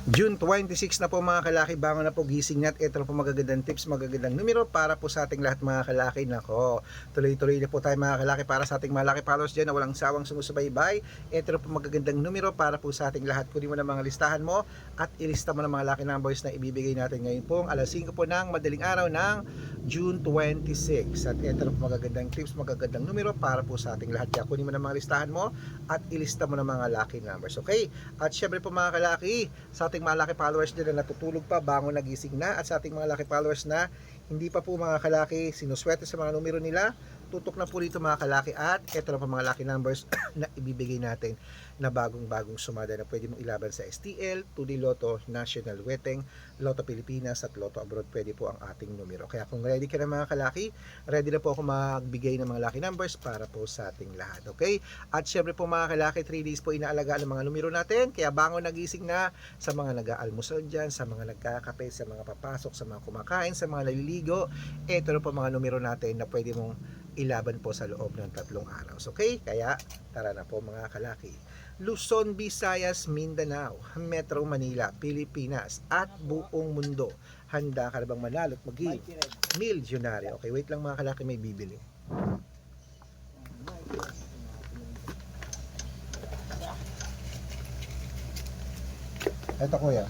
June 26 na po mga kalaki, bangon na po, gising na at ito na po magagandang tips, magagandang numero para po sa ating lahat mga kalaki. Nako, tuloy-tuloy na po tayo mga kalaki para sa ating mga laki followers dyan na walang sawang sumusubaybay. Ito na po magagandang numero para po sa ating lahat. Kunin mo na mga listahan mo at ilista mo na mga laki numbers na ibibigay natin ngayon pong alas 5 po ng madaling araw ng June 26. At ito na po magagandang tips, magagandang numero para po sa ating lahat. Kaya kunin mo na mga listahan mo at ilista mo na mga laki numbers. Okay? At syempre po mga kalaki, sa ating mga laki followers din na natutulog pa, bangon nagising na, at sa ating mga laki followers na hindi pa po mga kalaki sinuswerte sa mga numero nila, tutok na po dito mga kalaki. At ito na po mga lucky numbers na ibibigay natin na bagong sumada na pwede mong ilaban sa STL, 2D Lotto, National Weteng, Lotto Pilipinas at Lotto Abroad. Pwede po ang ating numero. Kaya kung ready ka na mga kalaki, ready na po ako magbigay ng mga lucky numbers para po sa ating lahat. Okay? At syempre po mga kalaki, 3 days po inaalagaan ang mga numero natin. Kaya bangon nagising na, sa mga nag-aalmusal dyan, sa mga nagkakape, sa mga papasok, sa mga kumakain, sa mga naliligo. Ito na po mga numero natin na pwede mong ilaban po sa loob ng 3 araw. Okay? Kaya tara na po mga kalaki. Luzon, Visayas, Mindanao, Metro Manila, Pilipinas at buong mundo. Handa ka na bang manalo at maging milyonaryo? Okay, wait lang mga kalaki, may bibili. Eto kuya.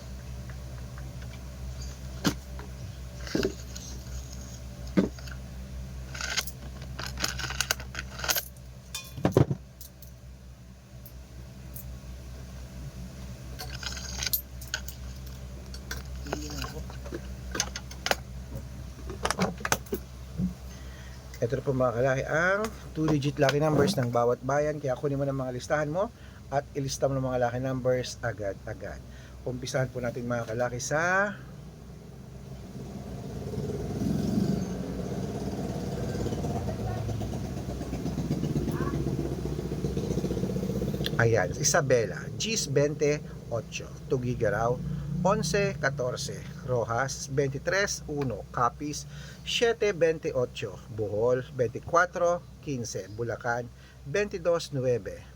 Ito po mga kalaki ang 2-digit lucky numbers ng bawat bayan. Kaya kunin mo ng mga listahan mo at ilista mo ng mga lucky numbers agad-agad. Umpisahan po natin mga kalaki sa ayan, Isabela, Gis 28, Tugigaraw 11-14, Rojas 23-1, Capiz 7-28, Bohol 24-15, Bulacan 22-9,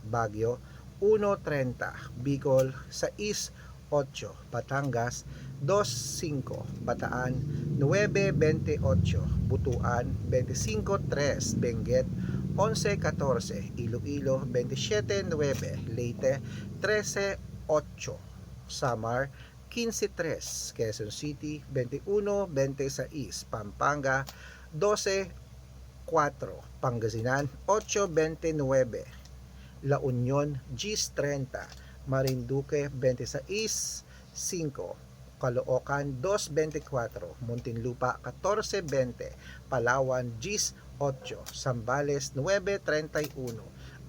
Baguio 1-30, Bicol 6-8, Batangas 2-5, Bataan 9-28, Butuan 25-3, Benguet 11-14, Iloilo 27-9, Leyte 13-8, Samar 15-3, Quezon City 21-26, Pampanga 12-4, Pangasinan 8-29, La Union 10-30, Marinduque 26-5, Caloocan 2-24, Muntinlupa 14-20, Palawan 10-8, Zambales 9-31,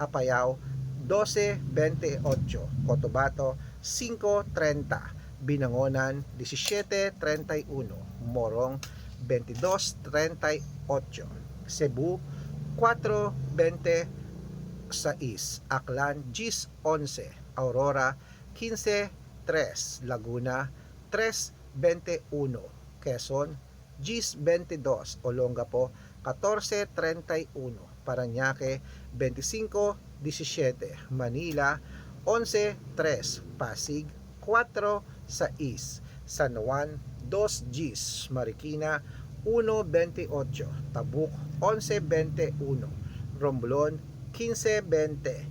Apayao 12-28, Cotabato 5-30, Binangonan 17-31, Morong 22-38, Cebu 4-26, Aklan 10-11, Aurora 15-3, Laguna 3-21, Quezon 10-22, Olongapo 14-31, Parañaque 25-17, Manila 11-3, Pasig 4-6, San Juan 2 Gs, Marikina 1-28, Tabuk 11-21, Romblon 15-20,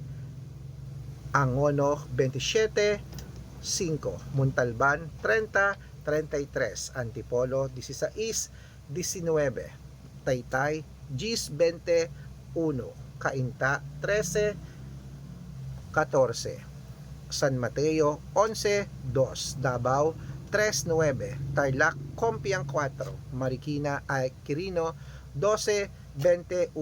Angono 27-5, Montalban 30-33, Antipolo 16-19, Taytay Gs 21, Cainta 13-14, San Mateo 11-2, Davao 3-9, Tarlac Compiang 4, Marikina ay Quirino 12-21,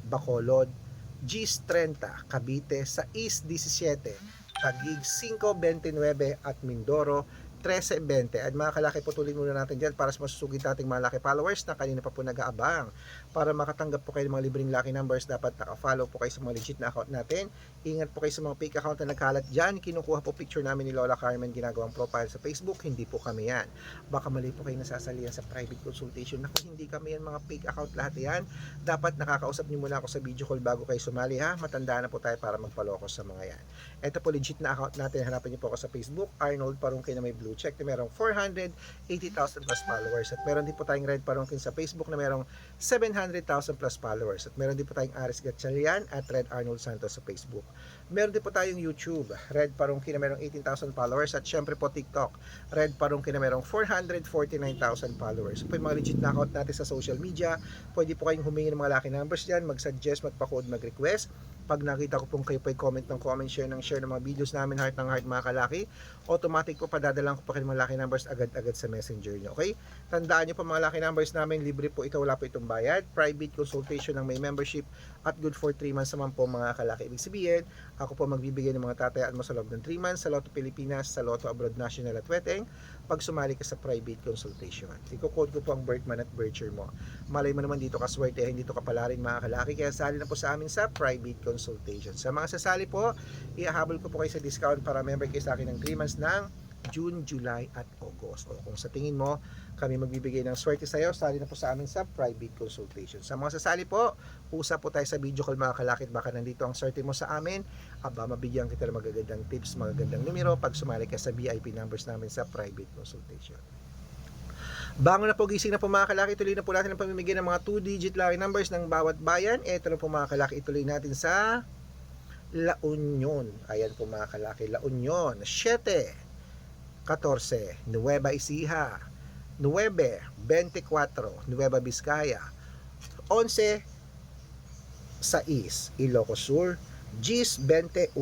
Bacolod Gis 30, Cavite 6-17, Taguig 5-29 at Mindoro 13-20. At mga kalaki, putulin muna natin dyan para sa masusugid nating mga laki followers na kanina pa po nag-aabang. Para makatanggap po kayo ng mga libreng lucky numbers, dapat naka-follow po kayo sa mga legit na account natin. Ingat po kayo sa mga fake account na nagkalat dyan. Kinukuha po picture namin ni Lola Carmen, ginagawang profile sa Facebook. Hindi po kami yan. Baka mali po kayo nasasalihan sa private consultation. Naku, hindi kami yan, mga fake account lahat yan. Dapat nakakausap niyo muna ako sa video call bago kayo sumali ha. Matanda na po tayo para magpalokos sa mga yan. Ito po legit na account natin. Hanapin niyo po ako sa Facebook, Arnold Parungkin na may blue check na merong 480,000 plus followers. At meron din po tayong Red Parungkin sa Facebook na merong 700,000 plus followers. At meron din po tayong Aris Gatchalian at Red Arnold Santos sa Facebook. Meron din po tayong YouTube, Red Parungkin na merong 18,000 followers. At syempre po TikTok, Red Parungkin na merong 449,000 followers. So po yung mga legit na account natin sa social media. Pwede po kayong humingi ng mga lucky numbers dyan, mag-suggest, magpa-code, mag-request. Pag nakita ko pong kayo po comment ng comment, share ng mga videos namin, heart ng heart mga kalaki, automatic po padadalang ko pa kayo mga lucky numbers agad-agad sa messenger nyo. Okay? Tandaan nyo po mga lucky numbers namin, libre po ito, wala po itong bayad. Private consultation ng may membership at good for 3 months naman po mga kalaki. Ibig sabihin, ako po magbibigay ng mga tatayaan mo sa loob ng 3 months sa Lotto Pilipinas, sa Lotto Abroad National at Weteng pag sumali ka sa private consultation. Iko-code ko po ang birth month at birth year mo. Malay mo naman dito kaswerte, hindi to kapala rin mga kalaki, kaya sali na po sa amin sa private consultation. Sa mga sasali po, ihahabol ko po kayo sa discount para member kayo sa akin ng 3 months ng June, July at August. O kung sa tingin mo kami magbibigay ng swerte sa iyo, sali na po sa amin sa private consultation. Sa mga sasali po, usap po tayo sa video call mga kalakit, baka nandito ang swerte mo sa amin, aba mabigyan kita ng magagandang tips, magagandang numero pag sumali ka sa VIP numbers namin sa private consultation. Bangon na po, gising na po mga kalaki, tuloy na po natin ang pamimigay ng mga 2-digit lucky numbers ng bawat bayan. Ito na po mga kalaki, ituloy natin sa La Union. Ayan po mga kalaki, La Union, 7, 14, Nueva Ecija, 9, 24, Nueva Vizcaya, 11, 6, Ilocos Sur, 10, 21,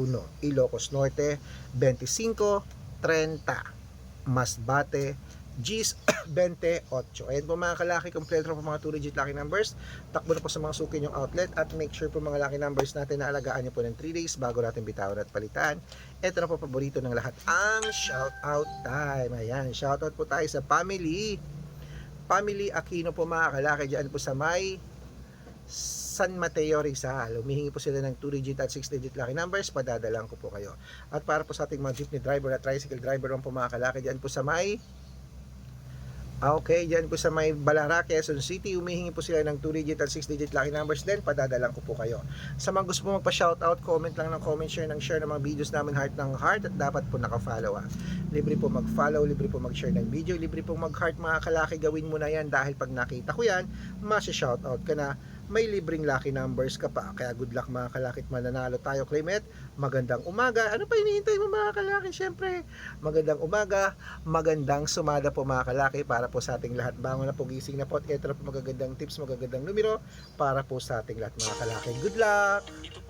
Ilocos Norte, 25, 30, Masbate, Gis 28. Ayan po mga kalaki, kompleto na po mga 2-digit lucky numbers. Takbo na po sa mga suki yung outlet at make sure po mga lucky numbers natin na alagaan nyo po ng 3 days bago natin bitawan at palitan. Ito na po paborito ng lahat, ang shoutout time. Ayan, shoutout po tayo sa family Aquino po mga kalaki, dyan po sa may San Mateo Rizal. Humihingi po sila ng 2-digit at 6-digit lucky numbers, padadalang ko po kayo. At para po sa ating mga jeepney driver at tricycle driver po mga kalaki, dyan po sa may dyan po sa may Balara, Quezon City, humihingi po sila ng 2-digit at 6-digit lucky numbers din, padadalang ko po kayo. Sa mga gusto po magpa-shoutout, comment lang ng comment, share ng mga videos namin, heart ng heart, at dapat po naka-follow Libre po mag-follow, libre po mag-share ng video, libre po mag-heart mga kalaki, gawin mo na yan dahil pag nakita ko yan, masya-shoutout ka na, may libreng lucky numbers ka pa. Kaya good luck mga kalakit, mananalo tayo, Clemet. Magandang umaga. Ano pa hinihintay mo mga kalaki? Siyempre, magandang umaga, magandang sumada po mga kalaki para po sa ating lahat. Bangon na po, gising na po. Ito na po magagandang tips, magagandang numero para po sa ating lahat mga kalaki. Good luck!